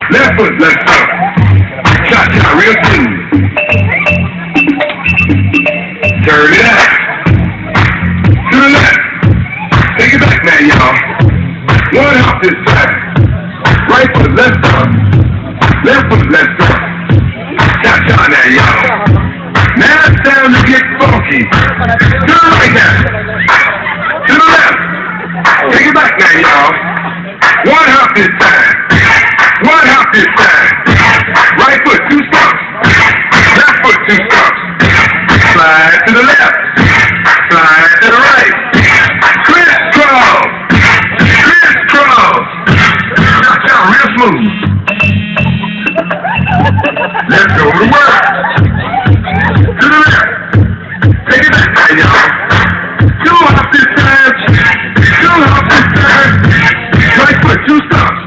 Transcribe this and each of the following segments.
Left foot, left foot. Cha-cha, real smooth. Turn it out. To the left. Take it back now, y'all. One hop this time. Right foot, left foot. Left foot, left foot. Cha-cha now, y'all. Now it's time to get funky. To the right now. To the left. Take it back now, y'all. One hop this time. One hop this time. Right foot, 2 stumps. Left foot, 2 stumps. Slide to the left. Slide to the right. Crisscross. Crisscross. Cha-cha, real smooth. Let's go to work. To the left. Take it back now, y'all. 2 hops this time. 2 hops this time. Right foot, 2 stumps.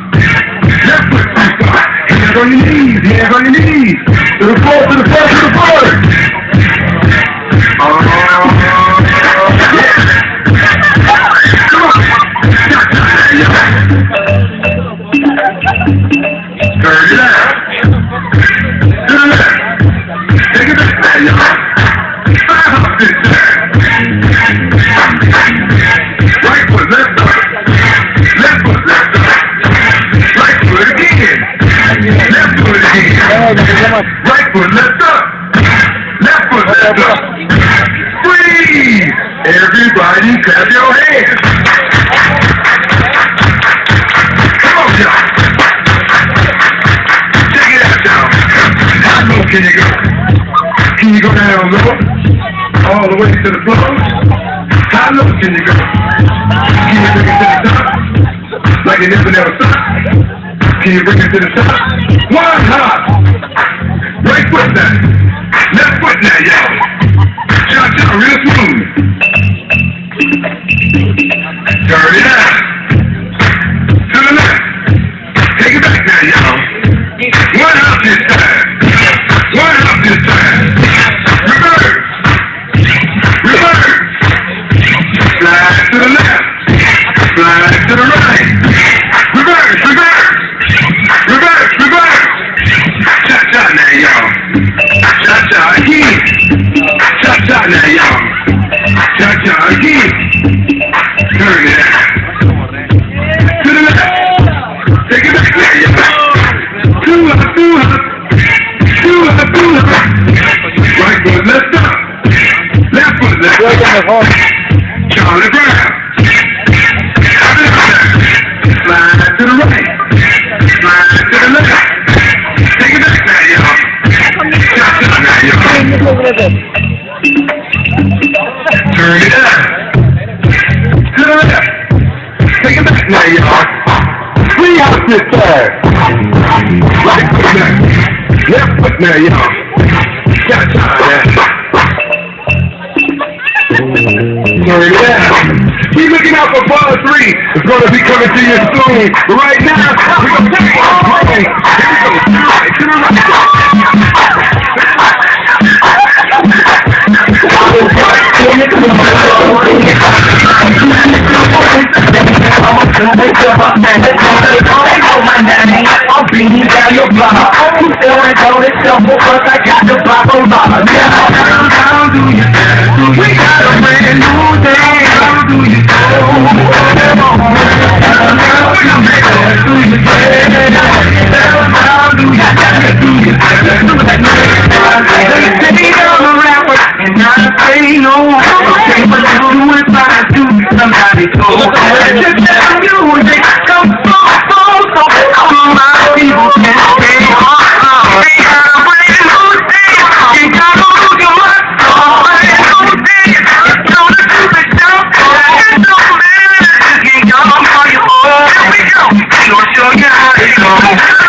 Left foot, 2 stumps. Hands on your knees. Hands on your knees. To the floor, to the floor, to the floor. Yeah. Come on. Turn it out. To the left. Take it back now, y'all. 5 hops this time. Right foot, left foot. Left foot, left foot. Right foot again. Left foot again. Right foot, left up. Left foot, left up. Freeze! Everybody clap your hands. Come on, y'all. Check it out, y'all. How low can you go? Can you go down low? All the way to the floor? How low can you go? Can you bring it to the top? Like you never stopped? Can you bring it to the top? One hop. Right foot now. Left foot now, y'all. Cha-cha, real smooth. Turn it out. To the left. Take it back now, y'all. One hop this time. One hop this time. Reverse. Reverse. Slide to the left. Slide to the right. Reverse, reverse. Reverse, reverse. Cha-cha now, y'all. Cha-cha again. Cha-cha now, y'all. Cha-cha again. Turn it out. To the left. Take it back now, y'all. 2 up, 2 up. 2 up, 2 up. Right foot, left up. Left foot, left up. Charlie Brown. Slide to the right. Slide to the left. Take it back now, y'all. Cha-cha now, y'all. Turn it out. To the left. Take it back now, y'all. 3 hops this time. Right foot now. Left foot now, y'all. Cha-cha now. Turn it out. Keep looking out for ball 3. It's going to be coming to you soon. But right now, we're going to take it off. Here we go. To the right. To the right. I'm beating down your block. I'm feeling cold and simple, but I got the block on lock. How do you do? We got a brand new day. How do you do? Somebody told me music comes from my people can't stay on. They got a brand new day. You gotta move your mind. Brand new day. It's gonna do the job. It's no man. You got on for your own. Here we go. We'll show you how it goes.